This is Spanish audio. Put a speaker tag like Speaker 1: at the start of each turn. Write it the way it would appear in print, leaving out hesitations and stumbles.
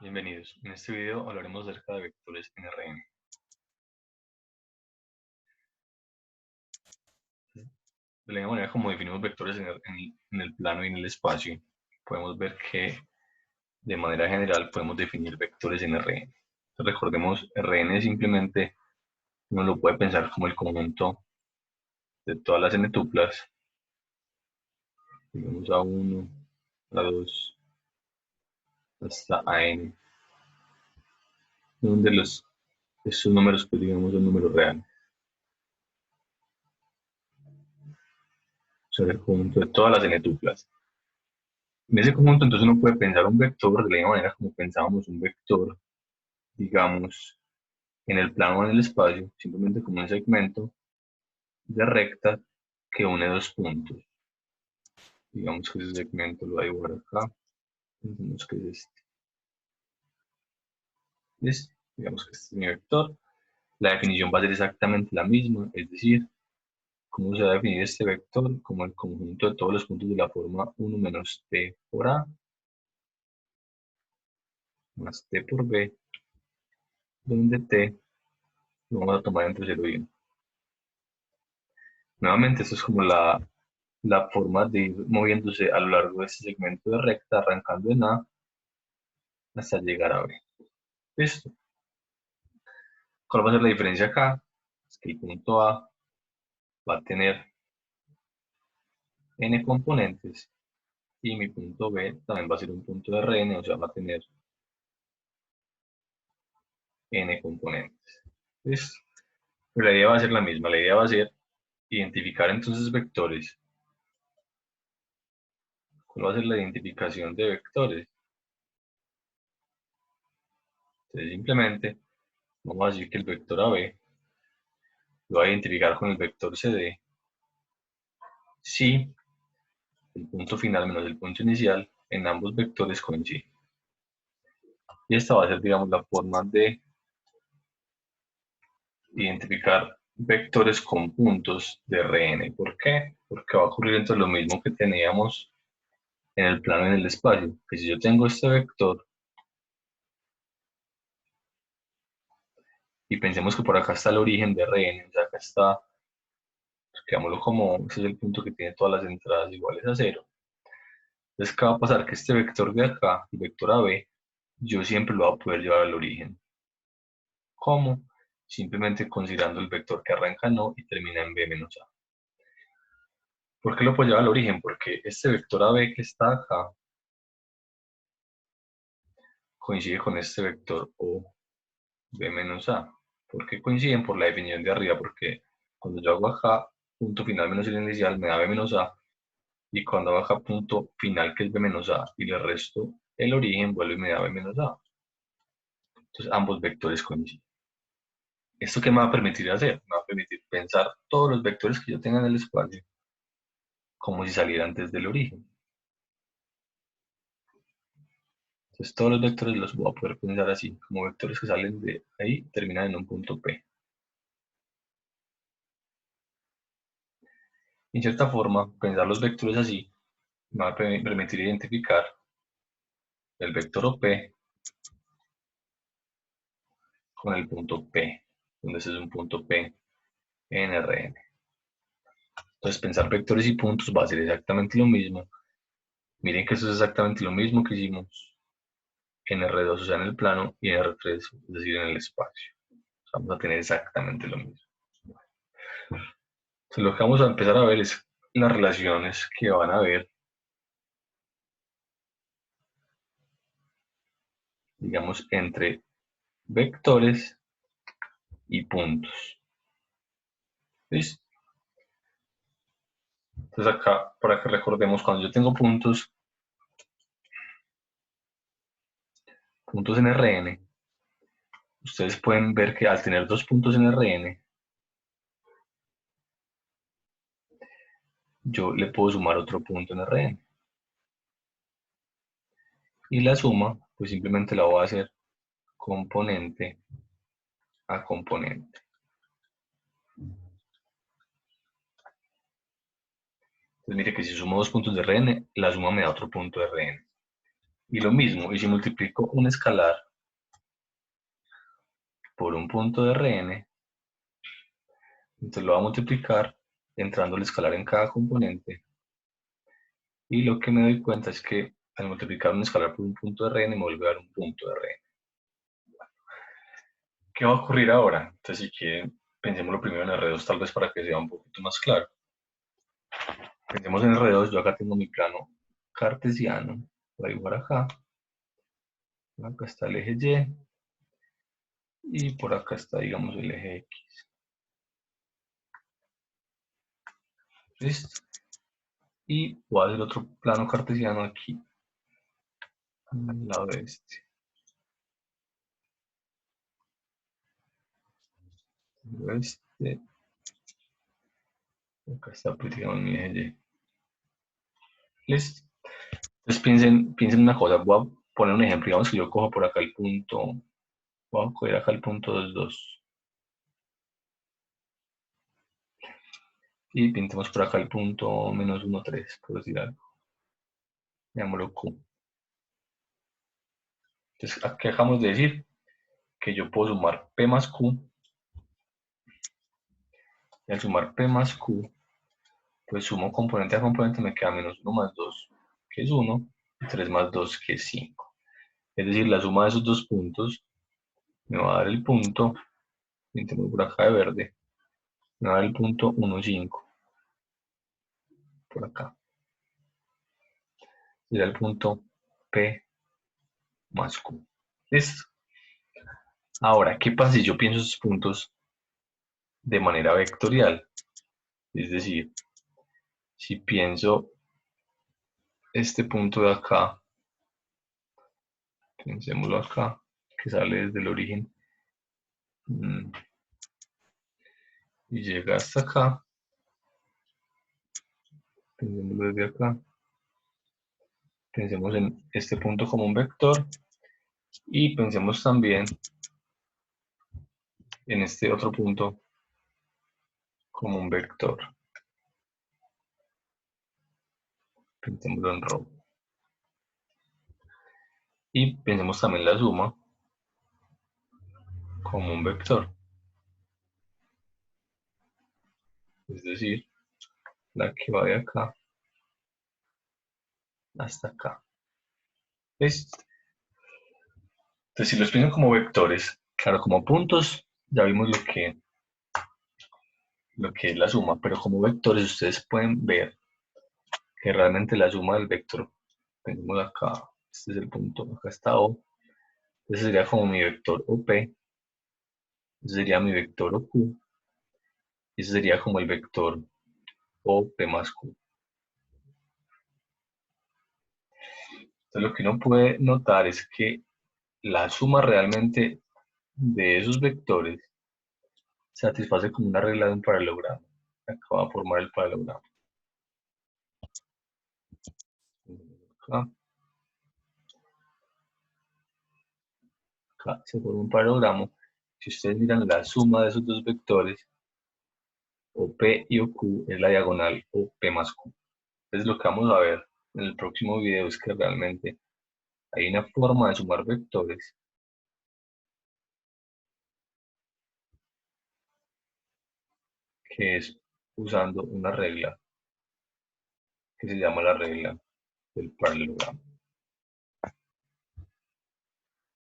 Speaker 1: Bienvenidos. En este video hablaremos acerca de vectores en Rn. De la misma manera como definimos vectores en el plano y en el espacio, podemos ver que de manera general podemos definir vectores en Rn. Entonces, recordemos, Rn simplemente uno lo puede pensar como el conjunto de todas las n-tuplas, digamos A1, A2, hasta An, donde estos números, pues digamos, son números reales. Sobre el conjunto de todas las n-tuplas. En ese conjunto, entonces uno puede pensar un vector de la misma manera como pensábamos un vector, digamos, en el plano o en el espacio, simplemente como un segmento de recta que une dos puntos. Digamos que ese segmento lo voy a dibujar acá. Pensemos que es este. ¿Listo? Digamos que este es mi vector. La definición va a ser exactamente la misma, es decir, ¿cómo se va a definir este vector? Como el conjunto de todos los puntos de la forma 1 menos t por a más t por b, donde t lo vamos a tomar entre 0 y 1. Nuevamente, esto es como la forma de ir moviéndose a lo largo de este segmento de recta, arrancando en A hasta llegar a B. ¿Listo? ¿Cuál va a ser la diferencia acá? Es que el punto A va a tener n componentes y mi punto B también va a ser un punto de Rn, o sea, va a tener n componentes. ¿Listo? Pero la idea va a ser la misma, la idea va a ser identificar entonces vectores. ¿Cuál va a ser la identificación de vectores? Entonces simplemente vamos a decir que el vector AB lo va a identificar con el vector CD si el punto final menos el punto inicial en ambos vectores coinciden. Y esta va a ser, digamos, la forma de identificar vectores con puntos de Rn. ¿Por qué? Porque va a ocurrir entre lo mismo que teníamos en el plano y en el espacio. Que si yo tengo este vector y pensemos que por acá está el origen de Rn, o sea, acá está, pues, quedámoslo como, ese es el punto que tiene todas las entradas iguales a 0. Entonces, ¿qué va a pasar? Que este vector de acá, el vector AB, yo siempre lo voy a poder llevar al origen. ¿Cómo? Simplemente considerando el vector que arranca en O y termina en B menos A. ¿Por qué lo puedo llevar al origen? Porque este vector AB que está acá coincide con este vector O B menos A. ¿Por qué coinciden? Por la definición de arriba, porque cuando yo hago acá punto final menos el inicial me da B menos A, y cuando hago acá punto final que es B menos A y le resto el origen vuelve y me da B menos A. Entonces ambos vectores coinciden. ¿Esto qué me va a permitir hacer? Me va a permitir pensar todos los vectores que yo tenga en el espacio como si salieran desde el origen. Entonces todos los vectores los voy a poder pensar así, como vectores que salen de ahí, terminan en un punto P. En cierta forma, pensar los vectores así me va a permitir identificar el vector OP con el punto P, donde ese es un punto P en Rn. Entonces pensar vectores y puntos va a ser exactamente lo mismo. Miren que eso es exactamente lo mismo que hicimos en R2, o sea, en el plano, y en R3, es decir, en el espacio. Vamos a tener exactamente lo mismo. Entonces, lo que vamos a empezar a ver es las relaciones que van a haber, digamos, entre vectores y puntos. ¿Listo? Entonces acá, para que recordemos, cuando yo tengo puntos en Rn, ustedes pueden ver que al tener dos puntos en Rn, yo le puedo sumar otro punto en Rn. Y la suma, pues simplemente la voy a hacer componente a componente. Entonces mire que si sumo dos puntos de Rn, la suma me da otro punto de Rn. Y lo mismo, y si multiplico un escalar por un punto de Rn, entonces lo voy a multiplicar entrando el escalar en cada componente. Y lo que me doy cuenta es que al multiplicar un escalar por un punto de Rn me vuelve a dar un punto de Rn. ¿Qué va a ocurrir ahora? Entonces, si quieren, pensémoslo primero en R2, tal vez para que sea un poquito más claro. Pensemos en R2, yo acá tengo mi plano cartesiano, voy a dibujar acá. Acá está el eje Y y por acá está, digamos, el eje X. ¿Listo? Y voy a hacer otro plano cartesiano aquí, al lado de este. Este, acá está, pues, digamos, mi eje Y. ¿Listo? Entonces piensen una cosa, voy a poner un ejemplo, digamos que yo cojo por acá el punto, voy a coger acá el punto 2, 2. Y pintemos por acá el punto menos 1, 3, por decir algo. Llamémoslo Q. Entonces, aquí dejamos de decir que yo puedo sumar P más Q. Y al sumar P más Q, pues sumo componente a componente, me queda menos 1 más 2, que es 1, y 3 más 2, que es 5. Es decir, la suma de esos dos puntos me va a dar el punto, pintemos por acá de verde, me va a dar el punto 1, 5, por acá. Sería el punto P más Q. ¿Listo? Ahora, ¿qué pasa si yo pienso esos puntos de manera vectorial? Es decir, si pienso este punto de acá, pensémoslo acá, que sale desde el origen y llega hasta acá, pensémoslo desde acá, pensemos en este punto como un vector y pensemos también en este otro punto como un vector, pensémoslo en rojo. Y pensemos también la suma como un vector, es decir, la que va de acá hasta acá. ¿Listo? Entonces, si los piensan como vectores, claro, como puntos, ya vimos lo que es la suma, pero como vectores ustedes pueden ver que realmente la suma del vector, tenemos acá, este es el punto, acá está O, ese sería como mi vector OP, ese sería mi vector OQ, y ese sería como el vector OP más Q. Entonces lo que uno puede notar es que la suma realmente de esos vectores satisface como una regla de un paralelogramo. Acá va a formar el paralelogramo. Acá, acá se forma un paralelogramo. Si ustedes miran la suma de esos dos vectores, OP y OQ es la diagonal OP más Q. Entonces lo que vamos a ver en el próximo video es que realmente hay una forma de sumar vectores que es usando una regla que se llama la regla del paralelogramo.